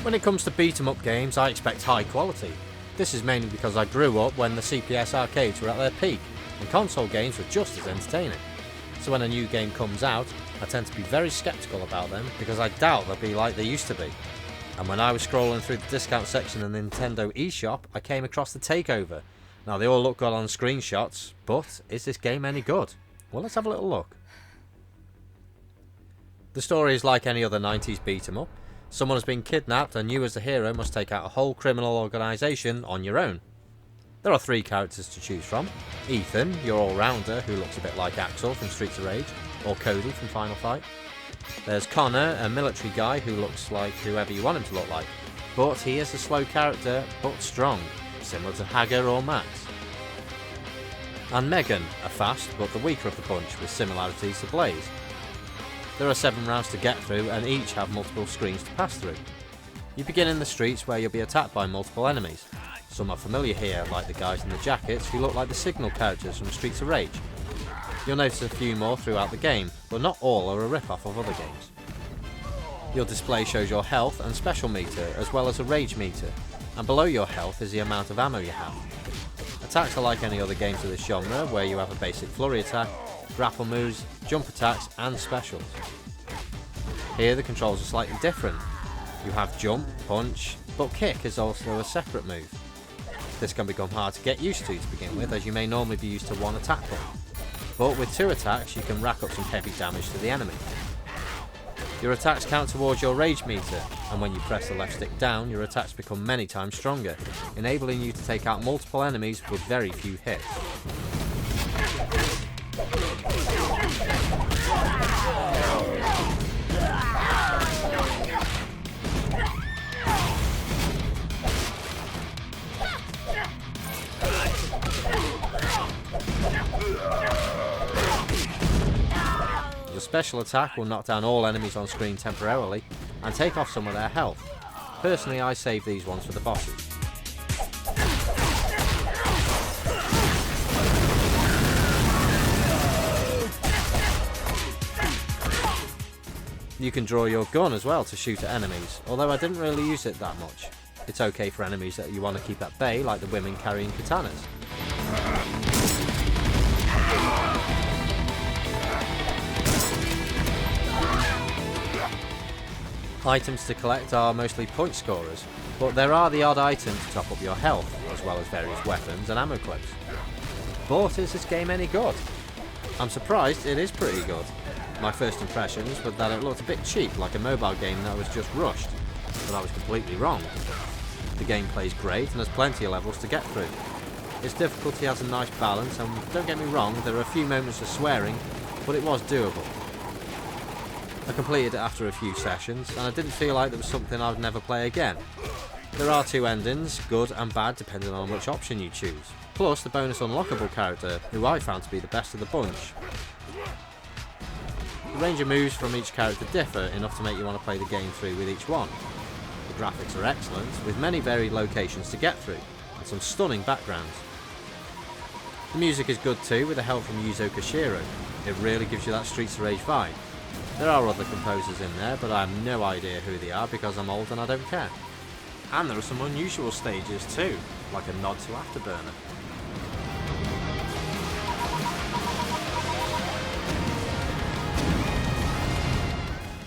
When it comes to beat 'em up games, I expect high quality. This is mainly because I grew up when the CPS arcades were at their peak, and console games were just as entertaining. So when a new game comes out, I tend to be very skeptical about them because I doubt they'll be like they used to be. And when I was scrolling through the discount section of the Nintendo eShop, I came across the Takeover. Now they all look good on screenshots, but is this game any good? Well, let's have a little look. The story is like any other 90s beat 'em up. Someone has been kidnapped and you as the hero must take out a whole criminal organisation on your own. There are 3 characters to choose from. Ethan, your all-rounder who looks a bit like Axel from Streets of Rage, or Cody from Final Fight. There's Connor, a military guy who looks like whoever you want him to look like, but he is a slow character but strong, similar to Hager or Max. And Megan, a fast but the weaker of the bunch with similarities to Blaze. There are 7 rounds to get through and each have multiple screens to pass through. You begin in the streets where you'll be attacked by multiple enemies. Some are familiar here, like the guys in the jackets who look like the Signal characters from Streets of Rage. You'll notice a few more throughout the game, but not all are a rip-off of other games. Your display shows your health and special meter, as well as a rage meter, and below your health is the amount of ammo you have. Attacks are like any other games of this genre, where you have a basic flurry attack, grapple moves, jump attacks and specials. Here the controls are slightly different. You have jump, punch, but kick is also a separate move. This can become hard to get used to begin with, as you may normally be used to one attack button. But with 2 attacks you can rack up some heavy damage to the enemy. Your attacks count towards your rage meter, and when you press the left stick down your attacks become many times stronger, enabling you to take out multiple enemies with very few hits. Your special attack will knock down all enemies on screen temporarily and take off some of their health. Personally, I save these ones for the bosses. You can draw your gun as well to shoot at enemies, although I didn't really use it that much. It's okay for enemies that you want to keep at bay, like the women carrying katanas. Items to collect are mostly point scorers, but there are the odd item to top up your health, as well as various weapons and ammo clips. But is this game any good? I'm surprised it is pretty good. My first impressions were that it looked a bit cheap, like a mobile game that was just rushed, but I was completely wrong. The game plays great and has plenty of levels to get through. Its difficulty has a nice balance, and don't get me wrong, there are a few moments of swearing, but it was doable. I completed it after a few sessions, and I didn't feel like there was something I would never play again. There are 2 endings, good and bad depending on which option you choose, plus the bonus unlockable character, who I found to be the best of the bunch. The range of moves from each character differ enough to make you want to play the game through with each one. The graphics are excellent, with many varied locations to get through, and some stunning backgrounds. The music is good too, with the help from Yuzo Koshiro. It really gives you that Streets of Rage vibe. There are other composers in there, but I have no idea who they are because I'm old and I don't care. And there are some unusual stages too, like a nod to Afterburner.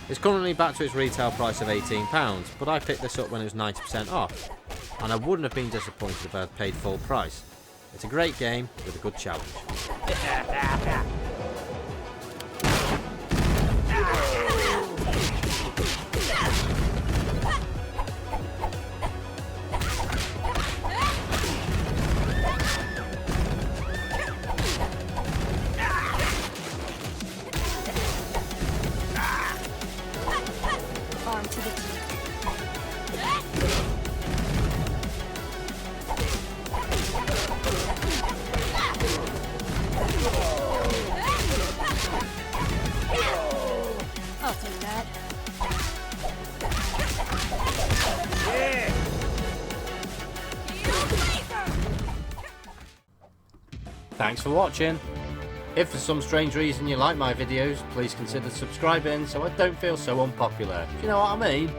It's currently back to its retail price of £18, but I picked this up when it was 90% off, and I wouldn't have been disappointed if I had paid full price. It's a great game with a good challenge. Arm to the teeth. I'll take that. Yeah. Thanks for watching. If for some strange reason you like my videos, please consider subscribing so I don't feel so unpopular. Do you know what I mean?